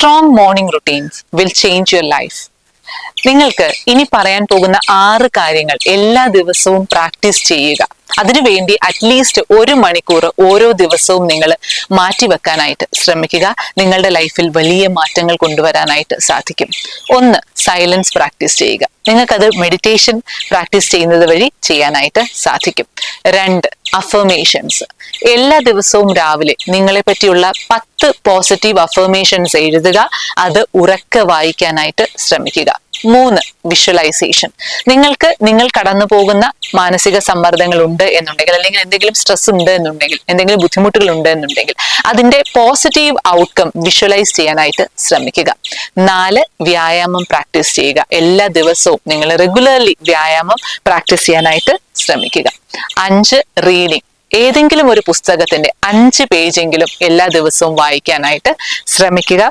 Strong morning routines will change your life. നിങ്ങൾക്ക് ഇനി പറയാൻ പോകുന്ന 6 കാര്യങ്ങൾ എല്ലാ ദിവസവും പ്രാക്ടീസ് ചെയ്യുക. അതിനുവേണ്ടി അറ്റ്ലീസ്റ്റ് 1 മണിക്കൂർ ഓരോ ദിവസവും നിങ്ങൾ മാറ്റിവെക്കാനായിട്ട് ശ്രമിക്കുക. നിങ്ങളുടെ ലൈഫിൽ വലിയ മാറ്റങ്ങൾ കൊണ്ടുവരാനായിട്ട് സാധിക്കും. 1, സൈലൻസ് പ്രാക്ടീസ് ചെയ്യുക. നിങ്ങൾക്കത് മെഡിറ്റേഷൻ പ്രാക്ടീസ് ചെയ്യുന്നത് വഴി ചെയ്യാനായിട്ട് സാധിക്കും. 2, അഫർമേഷൻസ്. എല്ലാ ദിവസവും രാവിലെ നിങ്ങളെ പറ്റിയുള്ള 10 പോസിറ്റീവ് അഫർമേഷൻസ് എഴുതുക. അത് ഉറക്കെ വായിക്കാനായിട്ട് ശ്രമിക്കുക. 3, വിഷ്വലൈസേഷൻ. നിങ്ങൾ കടന്നു പോകുന്ന മാനസിക സമ്മർദ്ദങ്ങൾ ഉണ്ട് എന്നുണ്ടെങ്കിൽ, അല്ലെങ്കിൽ എന്തെങ്കിലും സ്ട്രെസ് ഉണ്ട് എന്നുണ്ടെങ്കിൽ, എന്തെങ്കിലും ബുദ്ധിമുട്ടുകൾ ഉണ്ട് എന്നുണ്ടെങ്കിൽ അതിന്റെ പോസിറ്റീവ് ഔട്ട്കം വിഷ്വലൈസ് ചെയ്യാനായിട്ട് ശ്രമിക്കുക. 4, വ്യായാമം പ്രാക്ടീസ് ചെയ്യുക. എല്ലാ ദിവസവും നിങ്ങൾ റെഗുലർലി വ്യായാമം പ്രാക്ടീസ് ചെയ്യാനായിട്ട് ശ്രമിക്കുക. 5, റീഡിംഗ്. ഏതെങ്കിലും ഒരു പുസ്തകത്തിന്റെ 5 പേജെങ്കിലും എല്ലാ ദിവസവും വായിക്കാനായിട്ട് ശ്രമിക്കുക.